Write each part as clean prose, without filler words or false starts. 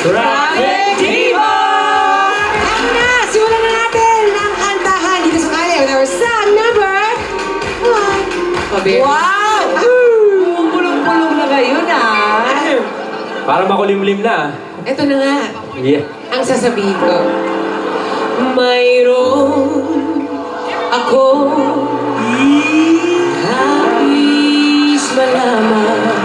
Traffic Diva! Ako na! Simulan na natin ang kantahan dito sa kanya with our song number 1. Wow! Pulong-pulong na ngayon, Para makulimlim na. Ito na nga. Yeah. Ang sasabihin ko. Mayroon ako nais malaman.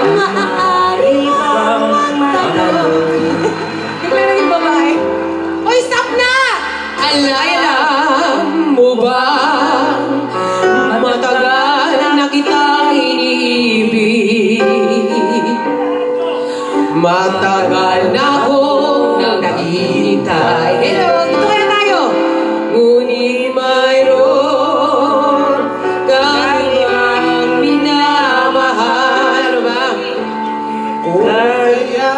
Maaari bang magtanong? Yung meron yung babae. Hoy, stop na! Alam mo ba matagal na kita iniibig? Matagal na akong naghihintay. Hello, dito kaya tayo. Ngunit mayroon kang ibang minamahal. Ano ba? Kaya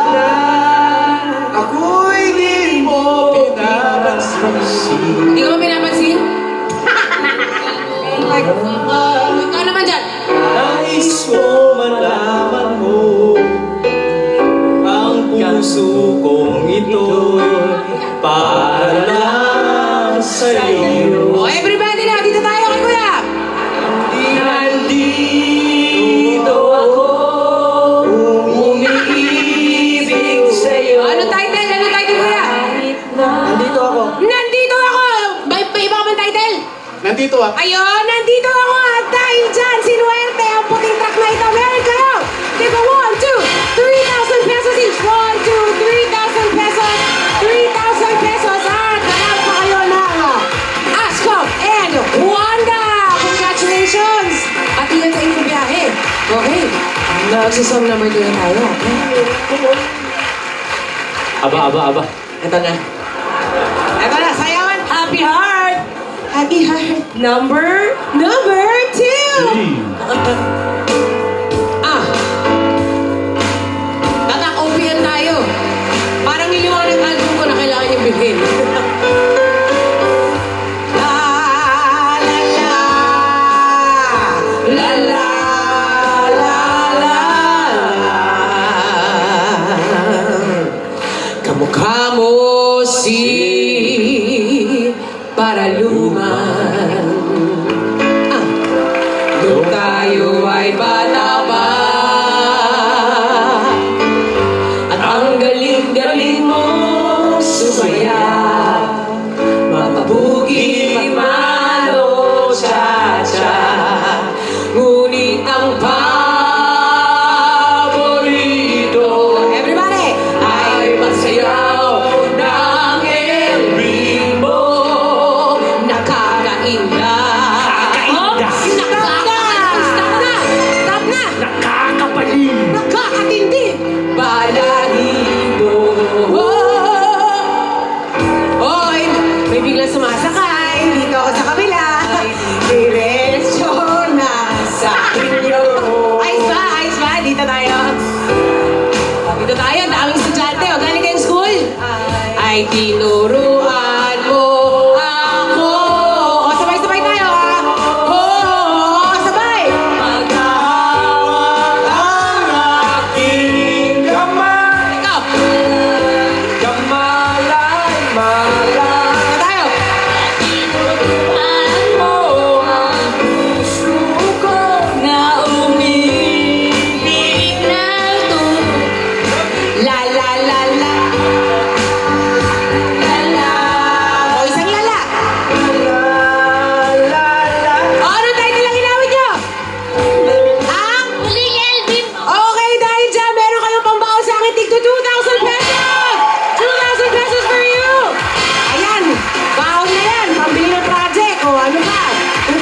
ako'y di mo pinapansin. Hindi ko ba pinapansin? Ikaw naman dyan. Nais ko malaman mo ang puso kong ito'y para lang sa'yo. Oh, everybody na, dito tayo kay Kuya. Nandito ako umiibig sa'yo. Ano title? Ano title, Kuya? Nandito ako. Nandito ako! May iba ka bang title? Nandito ako. Ayun, nandito ako at dahil dyan, sinuwerte ang puting truck na ito. Meron kayo! Diba 1, 2, 3,000 pesos each. 1, 2, 3,000 pesos. 3,000 pesos at hanap pa kayo ng Ascom and Wanda! Congratulations! At iyan sa inyong biyahe. Okay, nagsasong number 2 na tayo. Aba. Ito na. Ito na, sayawan. Happy Heart! Happy Heart. Number 2! Tatak OPM tayo. Parang niliwanag album ko na kailangan niyong bilhin. La la la la la la la kamukha mo si Paraluman. Nung tayo ay bata pa at ang galing-galing mo sumaya, mapabugi malo cha-cha. Ngunit ang paborito, everybody, ay magsayaw ng embing mo. Nakakainda. Stop na! Nakakatindi! Balahibo. Hoy, may biglang sumasakay. Dito ako sa kabila. Diretso na sa inyo. Ayos ba? Dito tayo. Dito tayo. Daming estudyante. O, galing kayong school? Ay, tinuruan mo ako. O, sabay-sabay tayo, ha? Oo, sabay. Magkahawak ang aking kamay. Ikaw. Kamalay-malay. Ito tayo. Mo ang puso ko na umibig na La la la la. La la. O, isang lala. La-la-la. O, anong title ang inawit nyo? Ang? Huling Elvin! Okay, dahil dyan, meron kayong pambaon sa akin. Tigto 2,000 pesos! 2,000 pesos for you! Ayan, baon na yan. Pambili ng project. O, ano ba? 2,000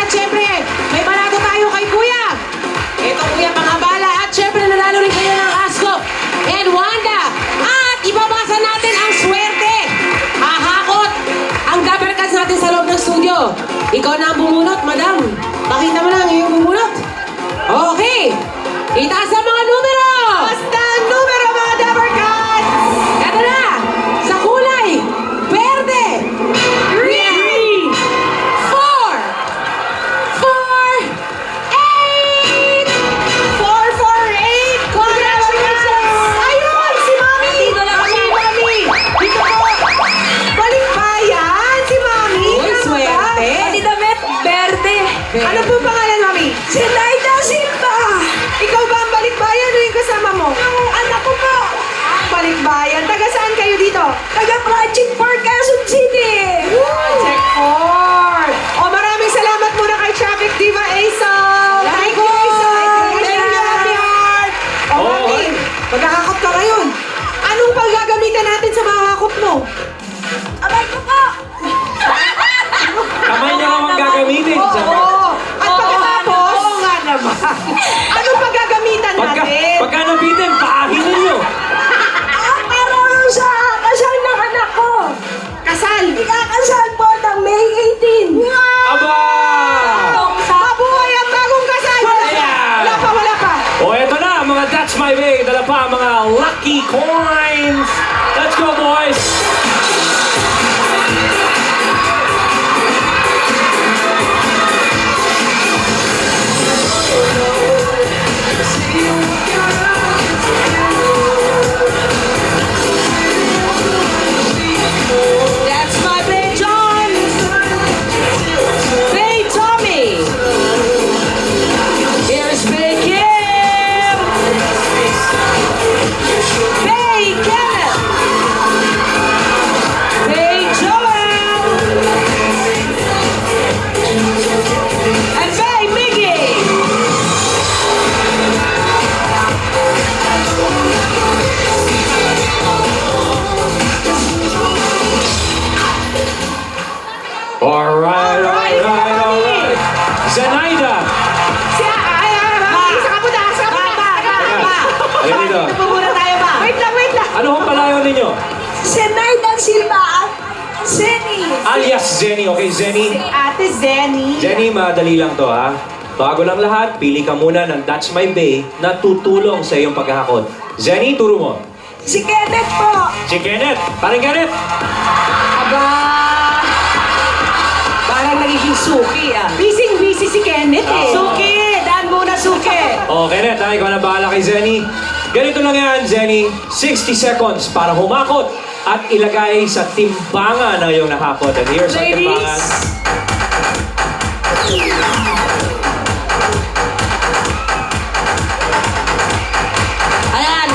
at syempre, may panado tayo kay Kuya. Ito, Kuya, pangabala. At syempre, nanalo rin kayo ng Asco and Wanda. At ibabasa natin ang swerte. Hahakot ang double cards natin sa loob ng studio. Ikaw na ang bumunot, madam. Pakita mo lang yung bumunot. Okay. Itaas ang mga numero. Basta ang numero, mga double cards. Ito na. Sa kulay. Verde. Green. 4. 4. 8. 4, 4, coins. Let's go, boys. That's my Bay John! Bay Tommy! Here's Bay Kim! Bay Kenneth! Bay Joel! And Bay Miggy! All right. Zenaida. Isa ka po na! Isa ka po na! Halika dito. Ito muna tayo ba? Wait lang! Ano hong palayaw ninyo? Zenaida Silva at Zenny. Alias Zenny. Okay, Zenny. Ate Zenny. Zenny, madali lang to ha. Bago lang lahat, pili ka muna ng That's My Bay na tutulong sa iyong paghahakot. Zenny, turo mo. Si Kenneth po. Si Kenneth. Parang Kenneth. Aba! Parang nagiging suki ah. Busy si Kenneth eh. Suki! Daan muna suki! Oh, Kenneth, ikaw na bahala kay Zenny. Ganito lang yan, Zenny. 60 seconds para humakot at ilagay sa timbangan ng iyong nakakot. And here's our timbangan. Ladies! Ayan!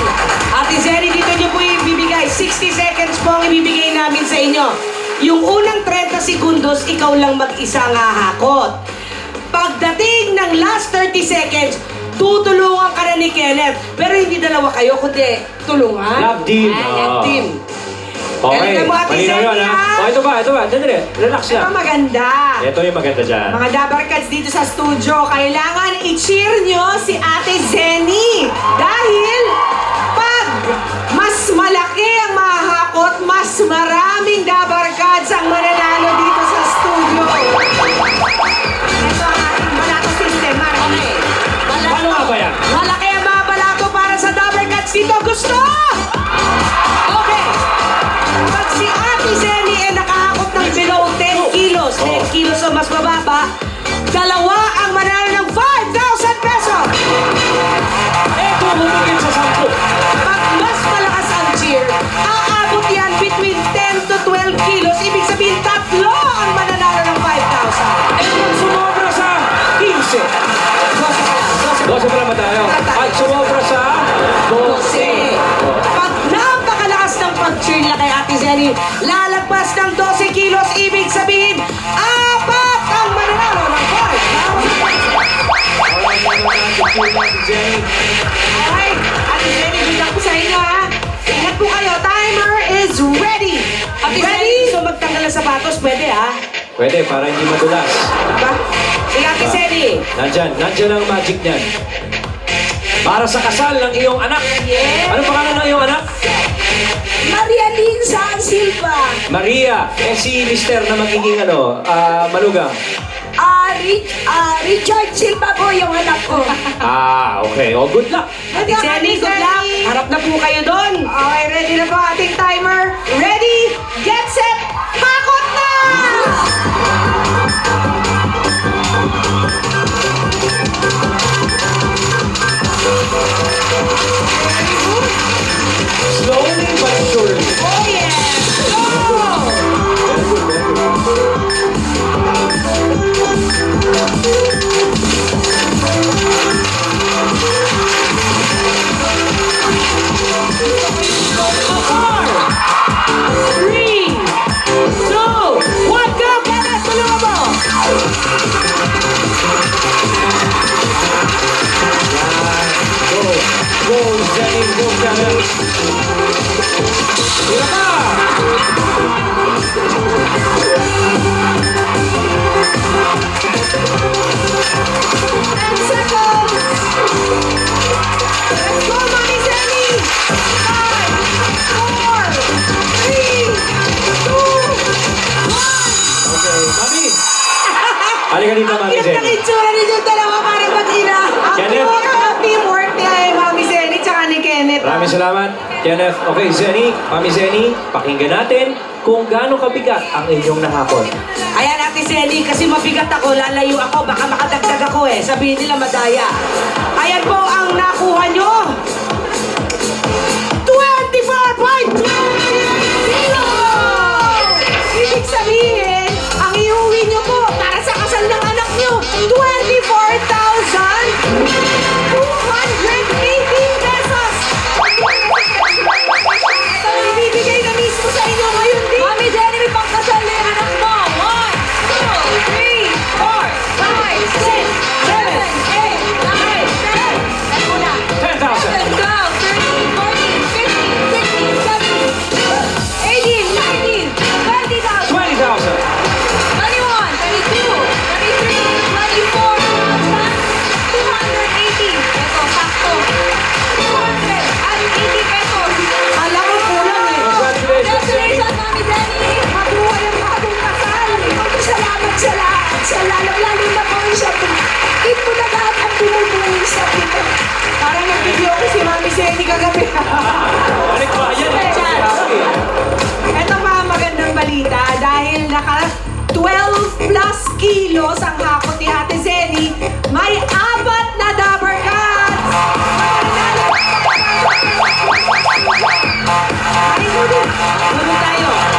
Ate Zenny, dito niyo po ibibigay. 60 seconds po ang ibibigay namin sa inyo. Yung unang 30 segundos, ikaw lang mag-isa ang hahakot. Pagdating ng last 30 seconds, tutulungan ka na ni Kenneth. Pero hindi dalawa kayo, kundi tulungan. Love team. Love team. Okay, Galing mo, Ate malinaw Zenny, yun ha. ha? Oh, ito ba? Dali, relax Ito lang. maganda. Ito yung maganda dyan. Mga Dabarkads dito sa studio, kailangan i-cheer nyo si Ate Zenny. Dahil pag mas malaki ang mahakot, mas maraming Dabarkads ang mananalo dito sa studio. Ito ang ating balato system, Marami. Paano nga ba yan? Malaki ang mga balato para sa Dabarkads dito. Gusto? Okay. Pag si Ate Zenny ay nakahakot ng below 10 kilos, 10 kilos o mas mababa, dalawa ang manalo ng 5,000 pesos. Ito, bumigil sa 10. Pag mas malakas ang cheer, aabot yan between 10 to 12 kilos. Ibig sabihin, tatlo ang mananalo ng 5,000. Eh, kung sumobra sa 15. 12 pa naman tayo. At sumobra sa 12. Pag napakalakas ng pag-cheer nila kay Ate Zenny, lalagpas ng 12 kilos, ibig sabihin, apat ang mananalo ng 5,000. Okay, Ate Zenny, good luck po sa inyo ha. Ingat po kayo, timer is ready. Ate Zenny, so magtanggal ng sapatos, pwede ha? Pwede, para hindi madulas. Diba? Sige, Ate Zenny. Nandyan ang magic niyan. Para sa kasal ng iyong anak. Yes. Ano pangalan ng iyong anak? Maria Linza Silva. Maria. Eh si Mister na magiging malugang. Richard Silva po yung anak ko. Okay. Oh, good luck. Ate Zenny, good luck. Harap na po kayo doon. Okay, ready na po ating timer. Ready, get set, hakot na! Slowly but surely. Oh yes! Go! Four, three, two, one, go! Kenneth, tulungan mo! Go, Zenny, go, Kenneth. Tira pa! Let's go, Mami Zenny! 5, 4, 3, 2, 1! Okay, Mami. Halika dito, Mami Ang cute ng Zenny. itsura ninyo dalawa parang mag-ina. Ang Kenneth. teamwork niya eh, Mami Zenny tsaka ni Kenneth. Maraming salamat, Kenneth. Okay, Zenny, Mami Zenny, pakinggan natin kung gaano kabigat ang inyong nahakot. Ayan, Ate Selly, kasi mabigat ako, lalayo ako, baka makadagdag ako eh. Sabihin nila madaya. Ayan po ang nakuha nyo. 24.2 kilo! Ibig sabihin, ang iuwi nyo po para sa kasal ng anak nyo, 24,218 pesos! Ito ang ibibigay na mismo sa inyo ngayon din. Mami Jenny, may pangkasal na yung anak mo. 1, 2, 3, 4, 5, 6, 7, 8, 9, 10. Ano na? 10,000. 11, 12, 13, 14, 15, 16, 17, 18, 19, 20,000. 20,000. 21, 22, 23, 24, 280. Ito, sakto. 280 pesos. Kala ko kulang eh. Congratulations, Zenny. Congratulations, Mami Jenny. Mabuhay ang bagong kasal. Salamat sa lahat. Sa lalong-lalo na po sa Keep mo na lahat ang tumulong sa dito. Parang nag-video ko si Mami Jenny kagabi. Balik ba? Yan eh. Ito pa ang magandang balita dahil naka 12 plus kilos ang hakot ni Ate Zenny, may 4 na Dabber Cats! Ay, Rudy, tayo.